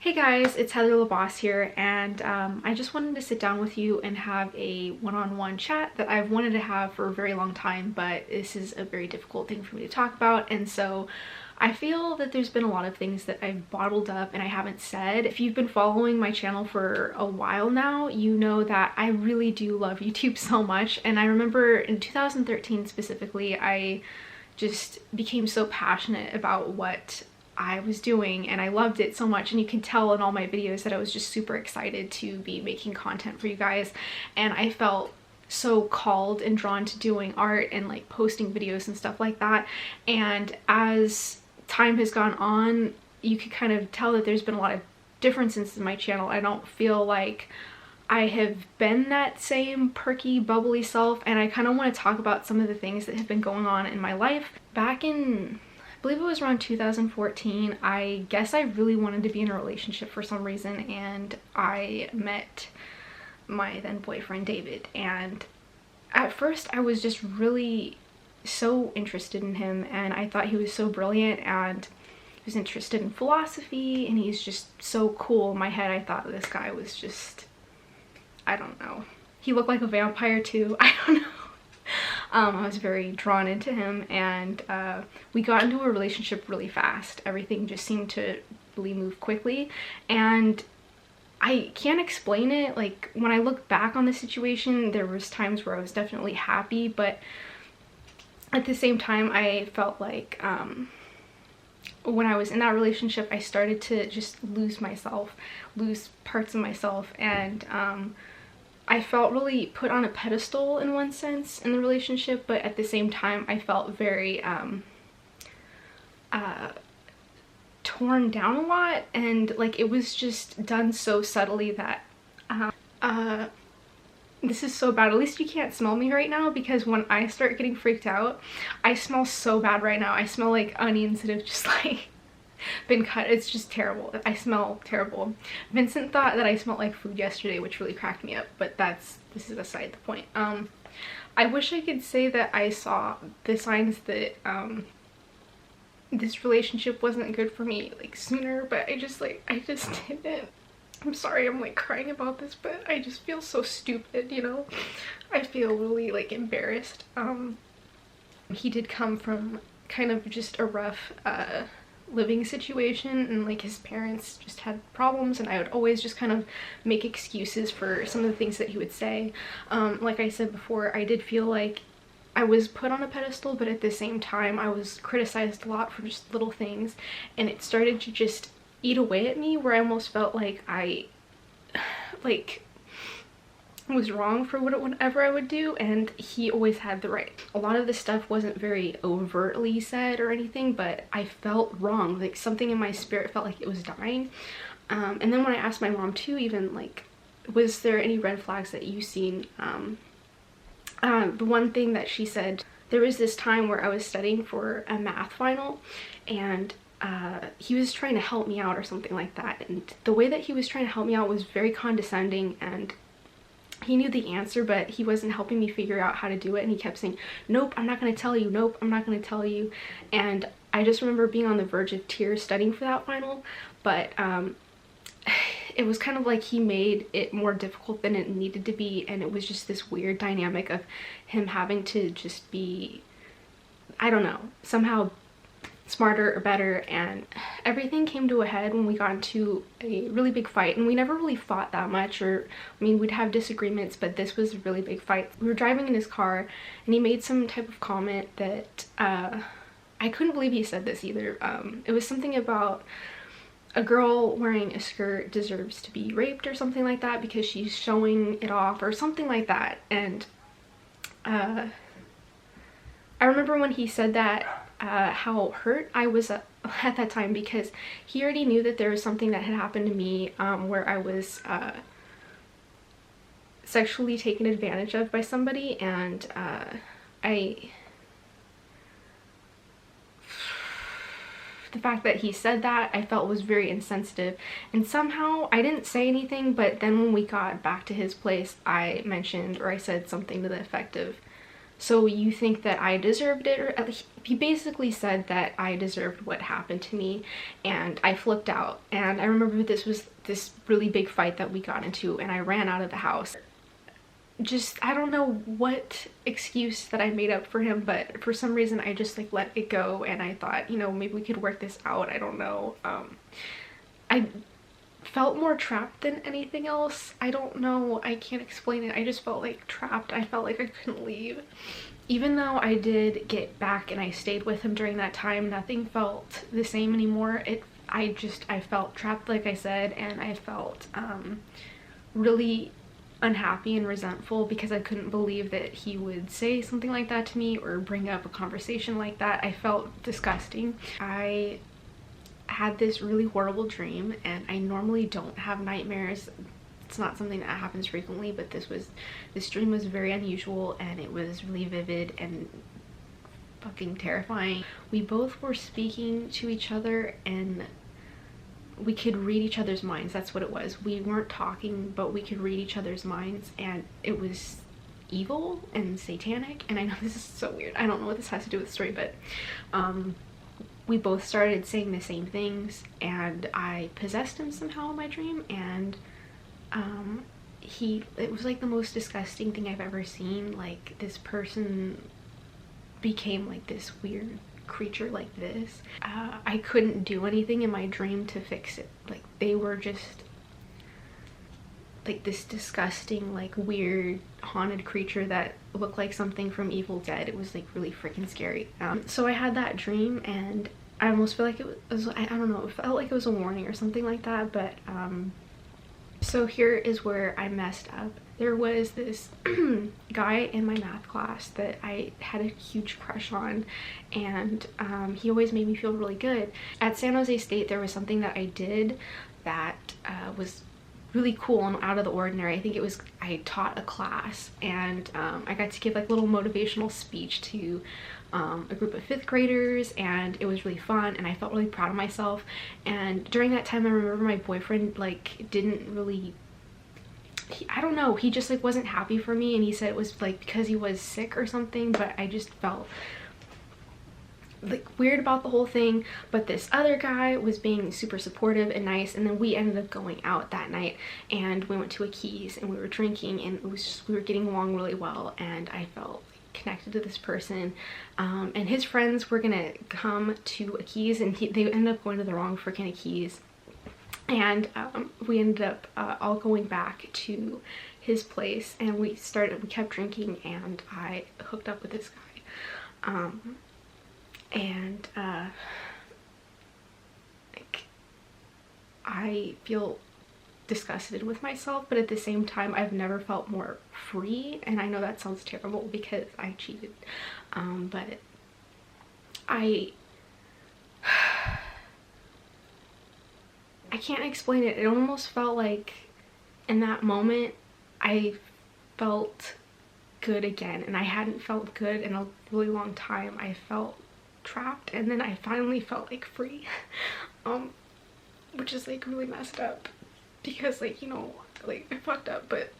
Hey guys, it's Heather LaBoss here, and I just wanted to sit down with you and have a one-on-one chat that I've wanted to have for a very long time, but this is a very difficult thing for me to talk about, and so I feel that there's been a lot of things that I've bottled up and I haven't said. If you've been following my channel for a while now, you know that I really do love YouTube so much, and I remember in 2013 specifically, I just became so passionate about what I was doing and I loved it so much, and you can tell in all my videos that I was just super excited to be making content for you guys, and I felt so called and drawn to doing art and like posting videos and stuff like that. And as time has gone on, you could kind of tell that there's been a lot of differences in my channel. I don't feel like I have been that same perky, bubbly self, and I kind of want to talk about some of the things that have been going on in my life. Back in, I believe it was around 2014, I guess I really wanted to be in a relationship for some reason, and I met my then boyfriend David, and at first I was just really so interested in him, and I thought he was so brilliant, and he was interested in philosophy, and he's just so cool. In my head I thought this guy was just, I don't know, he looked like a vampire too. I don't know. I was very drawn into him, and we got into a relationship really fast. Everything just seemed to really move quickly, and I can't explain it. Like, when I look back on the situation, there was times where I was definitely happy, but at the same time I felt like when I was in that relationship I started to just lose myself, lose parts of myself, and I felt really put on a pedestal in one sense in the relationship, but at the same time I felt very torn down a lot, and like it was just done so subtly that this is so bad. At least you can't smell me right now, because when I start getting freaked out, I smell so bad right now. I smell like onions that have just like been cut. It's just terrible. I smell terrible. Vincent thought that I smelled like food yesterday, which really cracked me up, but this is beside the point. I wish I could say that I saw the signs that this relationship wasn't good for me like sooner, but I just didn't. I'm sorry I'm like crying about this, but I just feel so stupid, you know? I feel really like embarrassed. He did come from kind of just a rough living situation, and like his parents just had problems, and I would always just kind of make excuses for some of the things that he would say. Like I said before, I did feel like I was put on a pedestal, but at the same time I was criticized a lot for just little things, and it started to just eat away at me, where I almost felt like I was wrong for whatever I would do, and he always had the right. A lot of this stuff wasn't very overtly said or anything, but I felt wrong. Like something in my spirit felt like it was dying. And then when I asked my mom too, even like, was there any red flags that you seen? The one thing that she said, there was this time where I was studying for a math final, and he was trying to help me out or something like that, and the way that he was trying to help me out was very condescending, and he knew the answer, but he wasn't helping me figure out how to do it, and he kept saying, nope, I'm not going to tell you, nope, I'm not going to tell you. And I just remember being on the verge of tears studying for that final, but it was kind of like he made it more difficult than it needed to be, and it was just this weird dynamic of him having to just be, I don't know, somehow smarter or better, and everything came to a head when we got into a really big fight. And we never really fought that much, or I mean, we'd have disagreements, but this was a really big fight. We were driving in his car, and he made some type of comment that I couldn't believe he said this either. It was something about a girl wearing a skirt deserves to be raped or something like that because she's showing it off or something like that. And I remember when he said that, how hurt I was at that time, because he already knew that there was something that had happened to me where I was sexually taken advantage of by somebody, and the fact that he said that I felt was very insensitive, and somehow I didn't say anything, but then when we got back to his place I mentioned, or I said something to the effect of, So you think that I deserved it? Or he basically said that I deserved what happened to me, and I flipped out. And I remember this was this really big fight that we got into, and I ran out of the house. Just, I don't know what excuse that I made up for him, but for some reason I just like let it go, and I thought, you know, maybe we could work this out. I don't know. I felt more trapped than anything else. I don't know, I can't explain it. I just felt like trapped. I felt like I couldn't leave. Even though I did get back and I stayed with him during that time, nothing felt the same anymore. I felt trapped, like I said, and I felt really unhappy and resentful because I couldn't believe that he would say something like that to me or bring up a conversation like that. I felt disgusting. I had this really horrible dream, and I normally don't have nightmares. It's not something that happens frequently, but this dream was very unusual, and it was really vivid and fucking terrifying. We both were speaking to each other, and we could read each other's minds. That's what it was. We weren't talking, but we could read each other's minds, and it was evil and satanic. And I know this is so weird. I don't know what this has to do with the story, but we both started saying the same things, and I possessed him somehow in my dream, and it was like the most disgusting thing I've ever seen. Like, this person became like this weird creature like this. I couldn't do anything in my dream to fix it. Like, they were just like this disgusting, like weird haunted creature that looked like something from Evil Dead. It was like really freaking scary. So I had that dream, and I almost feel like it was, I don't know, it felt like it was a warning or something like that. But so here is where I messed up. There was this guy in my math class that I had a huge crush on, and he always made me feel really good. At San Jose State, there was something that I did that was really cool and out of the ordinary. I think it was, I taught a class, and I got to give like a little motivational speech to a group of 5th graders, and it was really fun, and I felt really proud of myself. And during that time, I remember my boyfriend like didn't really, I don't know, he just like wasn't happy for me, and he said it was like because he was sick or something, but I just felt like weird about the whole thing. But this other guy was being super supportive and nice, and then we ended up going out that night, and we went to a Keys, and we were drinking, and it was just, we were getting along really well, and I felt connected to this person. And his friends were gonna come to a Keys, and they ended up going to the wrong freaking Keys, and we ended up all going back to his place, and we kept drinking, and I hooked up with this guy. And like, I feel disgusted with myself, but at the same time I've never felt more free. And I know that sounds terrible because I cheated, but I can't explain it. It almost felt like in that moment I felt good again, and I hadn't felt good in a really long time. I felt trapped, and then I finally felt like free, which is like really messed up because, like, you know, like I fucked up. But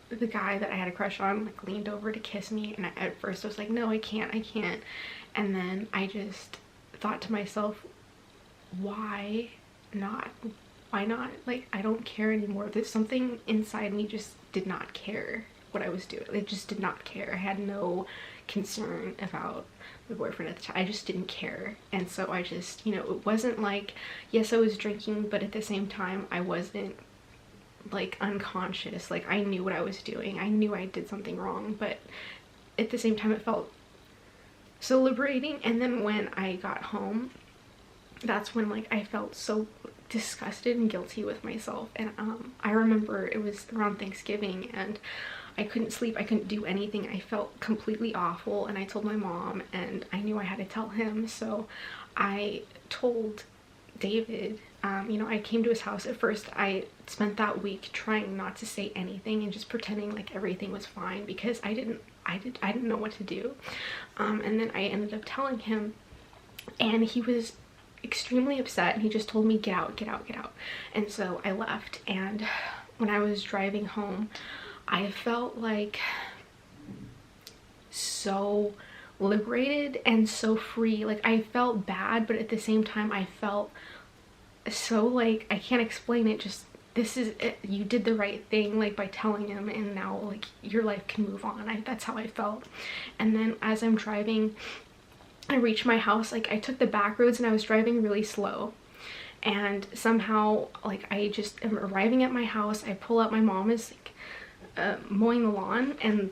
the guy that I had a crush on like leaned over to kiss me, and at first I was like, no, I can't, and then I just thought to myself, why not? Like, I don't care anymore. There's something inside me just did not care what I was doing. It just did not care. I had no concern about my boyfriend at the time. I just didn't care. And so I just, you know, it wasn't like, yes, I was drinking, but at the same time I wasn't like unconscious. Like, I knew what I was doing. I knew I did something wrong, but at the same time it felt so liberating. And then when I got home, that's when like I felt so disgusted and guilty with myself. And I remember it was around Thanksgiving, and I couldn't sleep. I couldn't do anything. I felt completely awful, and I told my mom, and I knew I had to tell him. So I told David, you know, I came to his house. At first I spent that week trying not to say anything and just pretending like everything was fine, because I didn't know what to do. And then I ended up telling him, and he was extremely upset, and he just told me, get out, get out, get out. And so I left, and when I was driving home, I felt like so liberated and so free. Like, I felt bad, but at the same time I felt so, like, I can't explain it, just this is it. You did the right thing, like, by telling him, and now, like, your life can move on. That's how I felt. And then as I'm driving, I reached my house. Like, I took the back roads and I was driving really slow, and somehow, like, I just am arriving at my house. I pull up, my mom is like mowing the lawn, and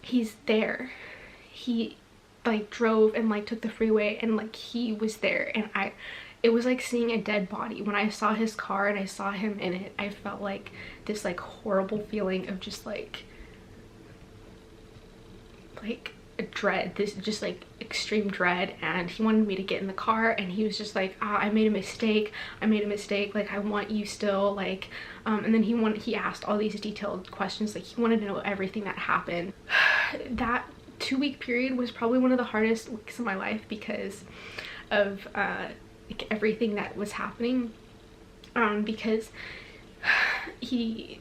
he's there. He like drove and like took the freeway, and like he was there, and it was like seeing a dead body. When I saw his car and I saw him in it, I felt like this like horrible feeling of just like a dread, this just like extreme dread. And he wanted me to get in the car, and he was just like, I made a mistake, like, I want you still, like, and then he asked all these detailed questions. Like, he wanted to know everything that happened. That 2-week period was probably one of the hardest weeks of my life because of like everything that was happening, because he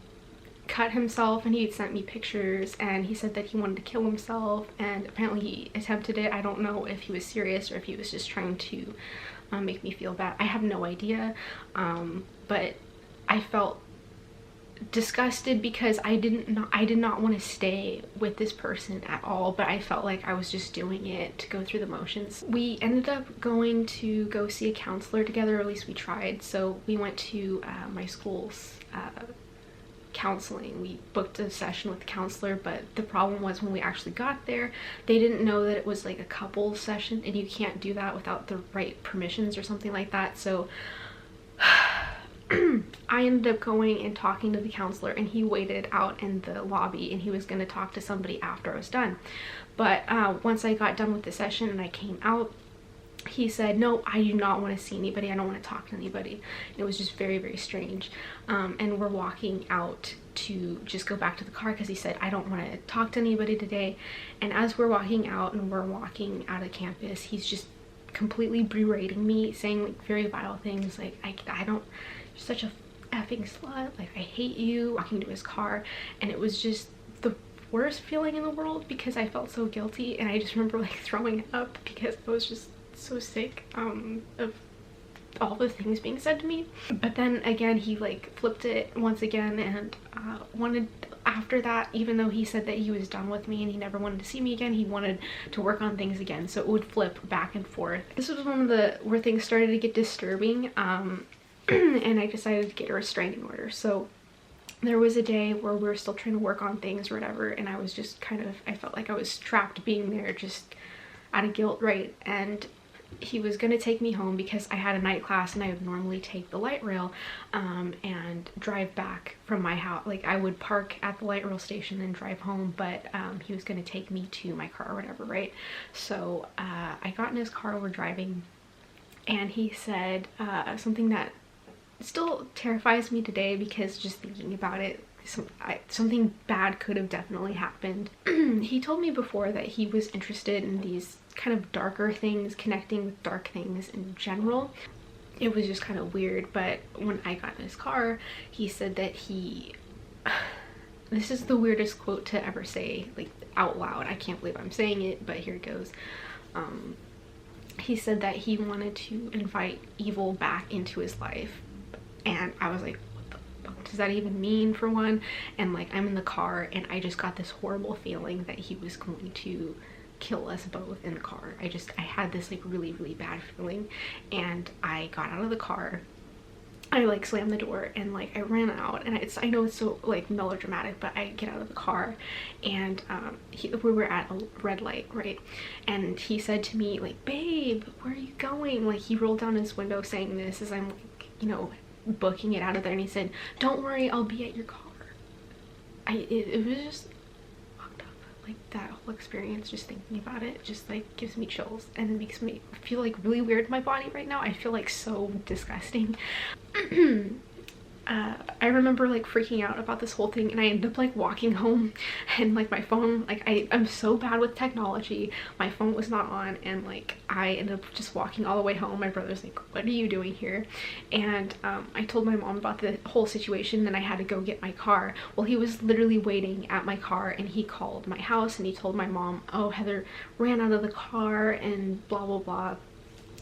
cut himself, and he had sent me pictures, and he said that he wanted to kill himself, and apparently he attempted it. I don't know if he was serious or if he was just trying to make me feel bad. I have no idea, but I felt disgusted because I did not want to stay with this person at all, but I felt like I was just doing it to go through the motions. We ended up going to go see a counselor together, or at least we tried. So we went to my school's counseling. We booked a session with the counselor, but the problem was when we actually got there, they didn't know that it was like a couple session, and you can't do that without the right permissions or something like that. So I ended up going and talking to the counselor, and he waited out in the lobby, and he was going to talk to somebody after I was done. But once I got done with the session and I came out, he said, no, I do not want to see anybody, I don't want to talk to anybody. It was just very, very strange. And we're walking out to just go back to the car because he said, I don't want to talk to anybody today. And as we're walking out and we're walking out of campus, he's just completely berating me, saying like very vile things, like I don't, you're such a effing slut, like I hate you, walking to his car. And it was just the worst feeling in the world because I felt so guilty, and I just remember like throwing up because I was just so sick of all the things being said to me. But then again, he like flipped it once again, and wanted, after that, even though he said that he was done with me and he never wanted to see me again, he wanted to work on things again. So it would flip back and forth. This was one of the where things started to get disturbing, and I decided to get a restraining order. So there was a day where we were still trying to work on things or whatever, and I was just kind of, I felt like I was trapped being there just out of guilt, right? And he was gonna take me home because I had a night class, and I would normally take the light rail and drive back from my house. Like, I would park at the light rail station and drive home, but he was gonna take me to my car or whatever, right? So I got in his car, we're driving, and he said something that still terrifies me today because just thinking about it, something bad could have definitely happened. He told me before that he was interested in these kind of darker things, connecting with dark things in general. It was just kind of weird. But when I got in his car, he said that this is the weirdest quote to ever say, like, out loud. I can't believe I'm saying it, but here it goes. He said that he wanted to invite evil back into his life, and I was like, what does that even mean, for one? And like, I'm in the car, and I just got this horrible feeling that he was going to kill us both in the car. I had this like really, really bad feeling, and I got out of the car. I like slammed the door, and like I ran out, and I know it's so like melodramatic, but I get out of the car, and we were at a red light, right? And he said to me like, babe, where are you going? Like, he rolled down his window saying this as I'm like, you know, booking it out of there, and he said, don't worry, I'll be at your car. It was just fucked up. Like, that whole experience, just thinking about it, just like gives me chills, and it makes me feel like really weird in my body right now. I feel like so disgusting. I remember like freaking out about this whole thing, and I ended up like walking home, and like my phone, like I'm so bad with technology, my phone was not on, and like I ended up just walking all the way home. My brother's like, what are you doing here? And I told my mom about the whole situation, and I had to go get my car. Well, he was literally waiting at my car, and he called my house and he told my mom, oh, Heather ran out of the car and blah blah blah.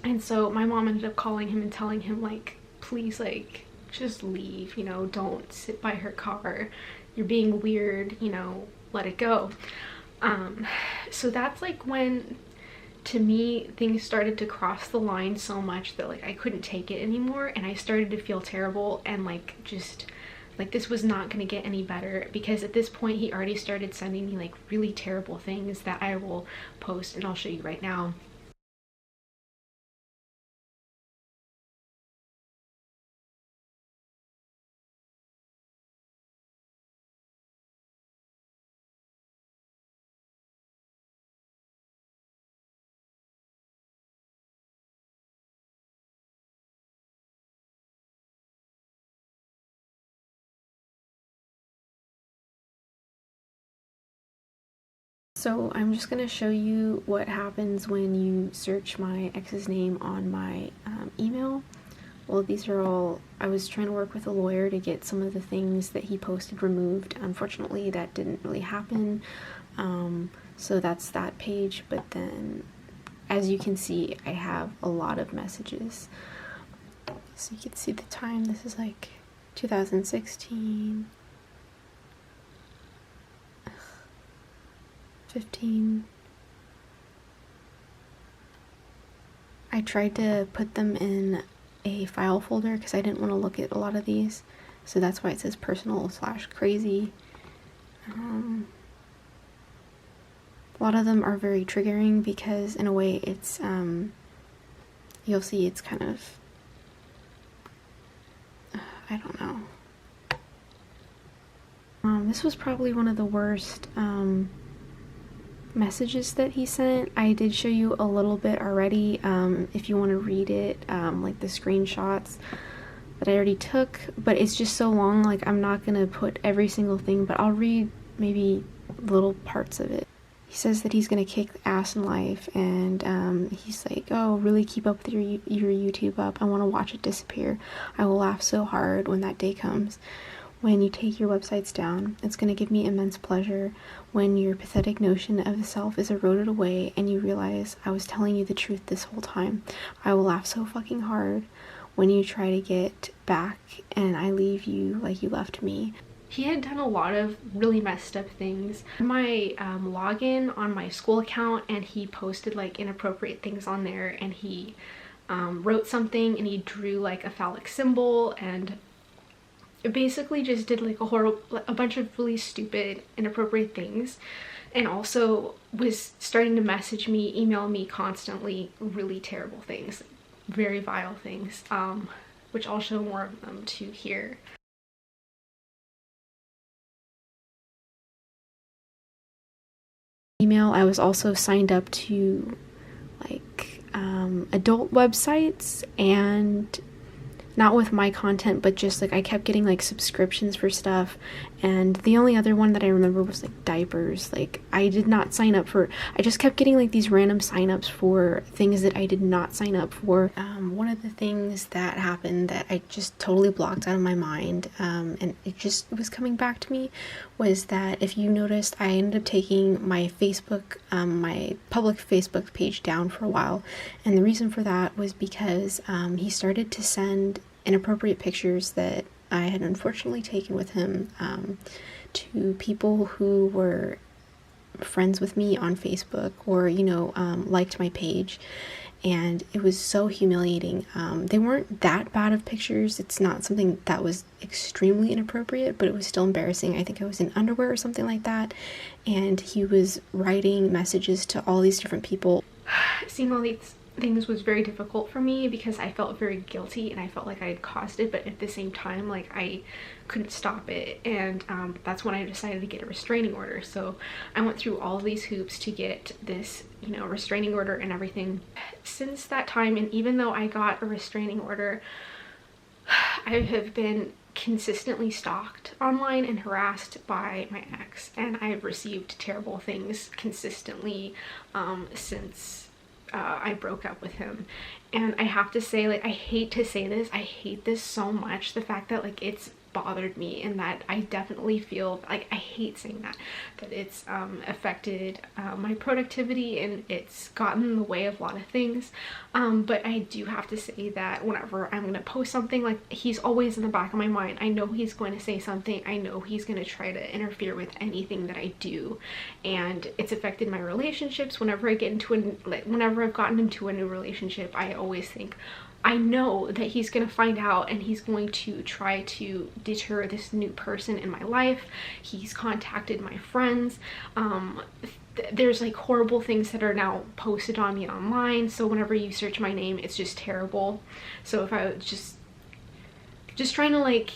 And so my mom ended up calling him and telling him like, please, like, just leave, you know, don't sit by her car, you're being weird, you know, let it go. So that's like when, to me, things started to cross the line so much that like I couldn't take it anymore, and I started to feel terrible, and like just like this was not going to get any better, because at this point he already started sending me like really terrible things that I will post and I'll show you right now. So I'm just gonna show you what happens when you search my ex's name on my email. Well, these are all, I was trying to work with a lawyer to get some of the things that he posted removed. Unfortunately, that didn't really happen. So that's that page, but then as you can see, I have a lot of messages. So you can see the time, this is like 2016, 15. I tried to put them in a file folder because I didn't want to look at a lot of these, so that's why it says personal/crazy. A lot of them are very triggering because in a way it's you'll see it's kind of I don't know. This was probably one of the worst messages that he sent. I did show you a little bit already if you want to read it, like the screenshots that I already took, but it's just so long, like I'm not gonna put every single thing, but I'll read maybe little parts of it. He says that he's gonna kick ass in life, and he's like, oh, really keep up with your YouTube up, I want to watch it disappear, I will laugh so hard when that day comes. When you take your websites down, it's going to give me immense pleasure. When your pathetic notion of the self is eroded away and you realize I was telling you the truth this whole time, I will laugh so fucking hard. When you try to get back and I leave you like you left me. He had done a lot of really messed up things. My login on my school account, and he posted like inappropriate things on there, and he wrote something and he drew like a phallic symbol, and basically just did like a bunch of really stupid, inappropriate things, and also was starting to message me, email me constantly really terrible things, very vile things, which I'll show more of them to here. Email, I was also signed up to like adult websites, and not with my content, but just like I kept getting like subscriptions for stuff, and the only other one that I remember was like diapers. Like I did not sign up for, I just kept getting like these random signups for things that I did not sign up for. One of the things that happened that I just totally blocked out of my mind, and it was coming back to me, was that if you noticed, I ended up taking my Facebook, my public Facebook page down for a while, and the reason for that was because he started to send inappropriate pictures that I had unfortunately taken with him to people who were friends with me on Facebook, or you know, liked my page, and it was so humiliating. They weren't that bad of pictures, it's not something that was extremely inappropriate, but it was still embarrassing. I think I was in underwear or something like that, and he was writing messages to all these different people. Seeing all these things was very difficult for me because I felt very guilty and I felt like I had caused it, but at the same time like I couldn't stop it, and that's when I decided to get a restraining order. So I went through all these hoops to get this, you know, restraining order and everything. Since that time, and even though I got a restraining order, I have been consistently stalked online and harassed by my ex, and I've received terrible things consistently since I broke up with him. And I have to say, like, I hate to say this, I hate this so much, the fact that like it's bothered me, and that I definitely feel like, I hate saying that it's affected my productivity, and it's gotten in the way of a lot of things, but I do have to say that whenever I'm gonna post something, like, he's always in the back of my mind. I know he's going to say something, I know he's going to try to interfere with anything that I do, and it's affected my relationships. Whenever I get into whenever I've gotten into a new relationship, I always think, I know that he's going to find out and he's going to try to deter this new person in my life. He's contacted my friends. There's like horrible things that are now posted on me online, so whenever you search my name, it's just terrible. So if I was just trying to like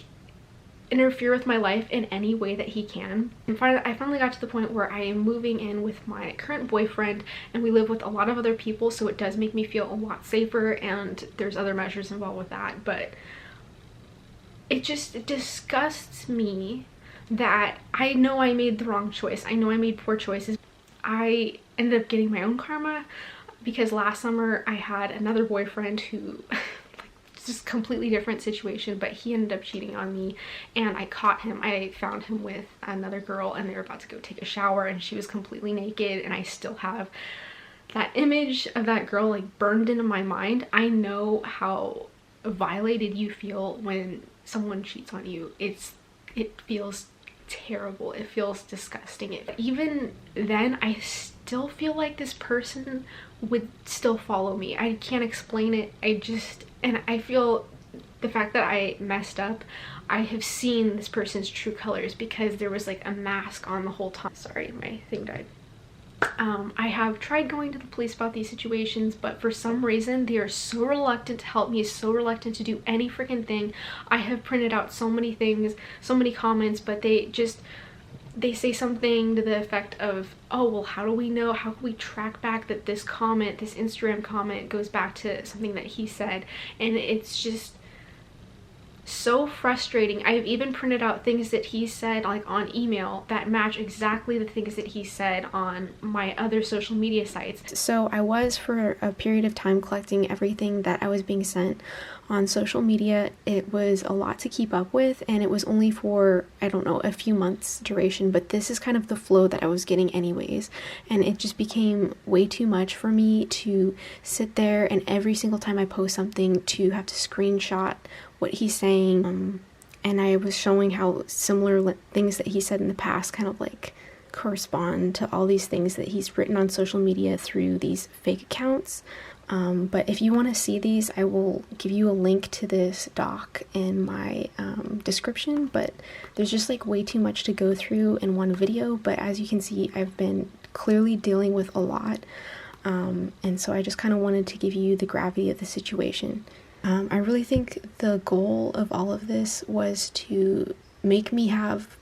interfere with my life in any way that he can. And I finally got to the point where I am moving in with my current boyfriend, and we live with a lot of other people, so it does make me feel a lot safer, and there's other measures involved with that. But it just disgusts me that I know I made the wrong choice. I know I made poor choices. I ended up getting my own karma, because last summer I had another boyfriend who just completely different situation, but he ended up cheating on me, and I caught him. I found him with another girl, and they were about to go take a shower, and she was completely naked, and I still have that image of that girl like burned into my mind. I know how violated you feel when someone cheats on you. It feels terrible, it feels disgusting. Even then, I still feel like this person would still follow me. I can't explain it. And I feel the fact that I messed up, I have seen this person's true colors, because there was like a mask on the whole time. Sorry, my thing died. I have tried going to the police about these situations, but for some reason they are so reluctant to help me, so reluctant to do any freaking thing. I have printed out so many things, so many comments, but they say something to the effect of, oh, well, how do we know, how can we track back that this comment, this Instagram comment, goes back to something that he said? And it's just so frustrating. I've even printed out things that he said like on email that match exactly the things that he said on my other social media sites. So I was for a period of time collecting everything that I was being sent on social media. It was a lot to keep up with, and it was only for, I don't know, a few months duration, but this is kind of the flow that I was getting anyways, and it just became way too much for me to sit there and every single time I post something to have to screenshot what he's saying. And I was showing how similar things that he said in the past kind of like correspond to all these things that he's written on social media through these fake accounts. But if you want to see these, I will give you a link to this doc in my description, but there's just like way too much to go through in one video. But as you can see, I've been clearly dealing with a lot, and so I just kind of wanted to give you the gravity of the situation. I really think the goal of all of this was to make me have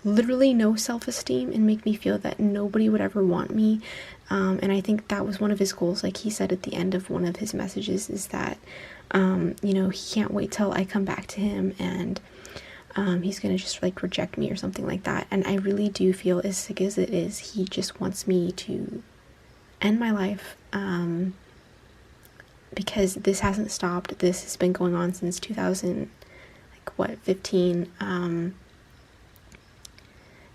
literally no self-esteem and make me feel that nobody would ever want me. And I think that was one of his goals. Like he said at the end of one of his messages, is that you know, he can't wait till I come back to him, and he's gonna just like reject me or something like that. And I really do feel, as sick as it is, he just wants me to end my life, because this hasn't stopped. This has been going on since 2015.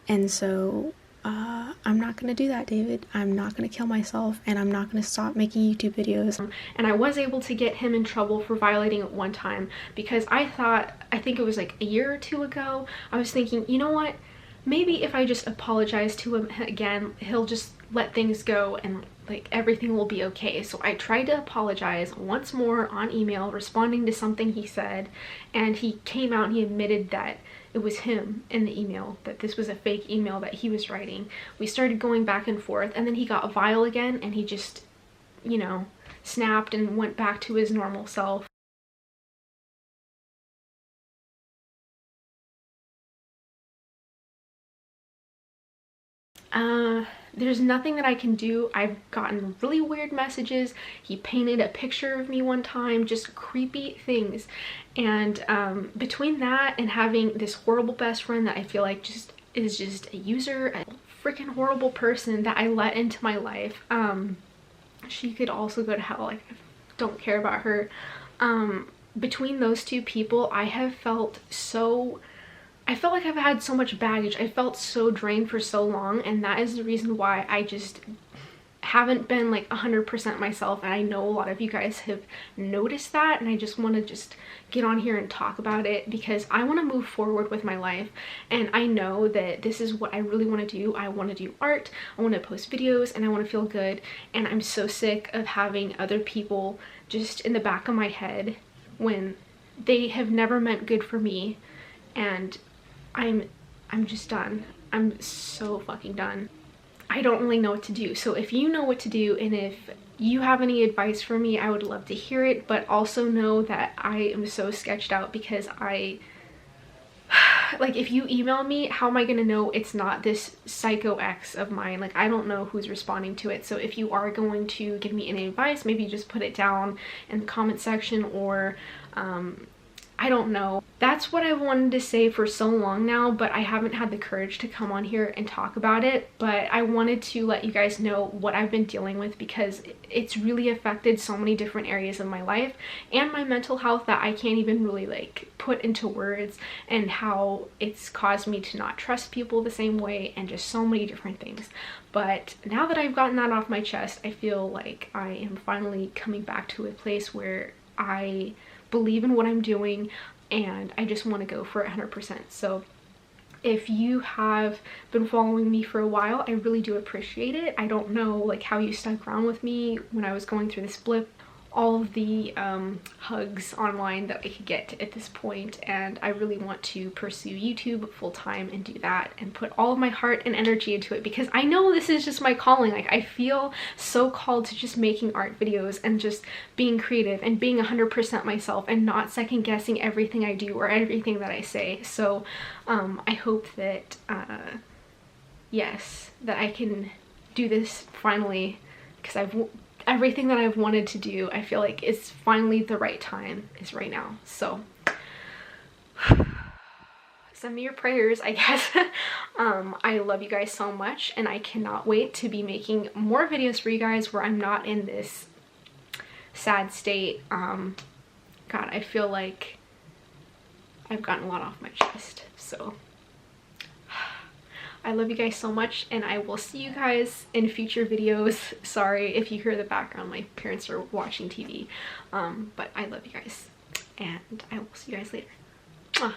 And so I'm not gonna do that, David. I'm not gonna kill myself, and I'm not gonna stop making YouTube videos. And I was able to get him in trouble for violating it one time, because I think it was like a year or two ago, I was thinking, you know what, maybe if I just apologize to him again, he'll just let things go and like everything will be okay. So I tried to apologize once more on email, responding to something he said, and he came out and he admitted that it was him in the email, that this was a fake email that he was writing. We started going back and forth, and then he got vile again, and he just, you know, snapped and went back to his normal self. there's nothing that I can do. I've gotten really weird messages. He painted a picture of me one time, just creepy things. And between that and having this horrible best friend that I feel like just is just a user, a freaking horrible person that I let into my life, she could also go to hell. Like, I don't care about her. Between those two people, I felt like I've had so much baggage. I felt so drained for so long, and that is the reason why I just haven't been like 100% myself. And I know a lot of you guys have noticed that, and I just want to just get on here and talk about it because I want to move forward with my life, and I know that this is what I really want to do. I want to do art, I want to post videos, and I want to feel good. And I'm so sick of having other people just in the back of my head when they have never meant good for me, and I'm just done. I'm so fucking done. I don't really know what to do. So if you know what to do, and if you have any advice for me, I would love to hear it. But also know that I am so sketched out because like, if you email me, how am I gonna know it's not this psycho ex of mine? Like, I don't know who's responding to it. So if you are going to give me any advice, maybe just put it down in the comment section, or I don't know. That's what I wanted to say for so long now, but I haven't had the courage to come on here and talk about it. But I wanted to let you guys know what I've been dealing with, because it's really affected so many different areas of my life and my mental health that I can't even really like put into words, and how it's caused me to not trust people the same way, and just so many different things. But now that I've gotten that off my chest, I feel like I am finally coming back to a place where I believe in what I'm doing, and I just want to go for it 100%. So if you have been following me for a while, I really do appreciate it. I don't know like how you stuck around with me when I was going through this blip, all of the hugs online that I could get at this point, and I really want to pursue YouTube full-time and do that and put all of my heart and energy into it, because I know this is just my calling. Like, I feel so called to just making art videos and just being creative and being 100% myself and not second guessing everything I do or everything that I say. So I hope that yes, that I can do this finally, because everything that I've wanted to do, I feel like it's finally the right time is right now. So send me your prayers, I guess. I love you guys so much, and I cannot wait to be making more videos for you guys where I'm not in this sad state. God, I feel like I've gotten a lot off my chest. So I love you guys so much, and I will see you guys in future videos. Sorry if you hear the background, my parents are watching TV. But I love you guys, and I will see you guys later. Mwah.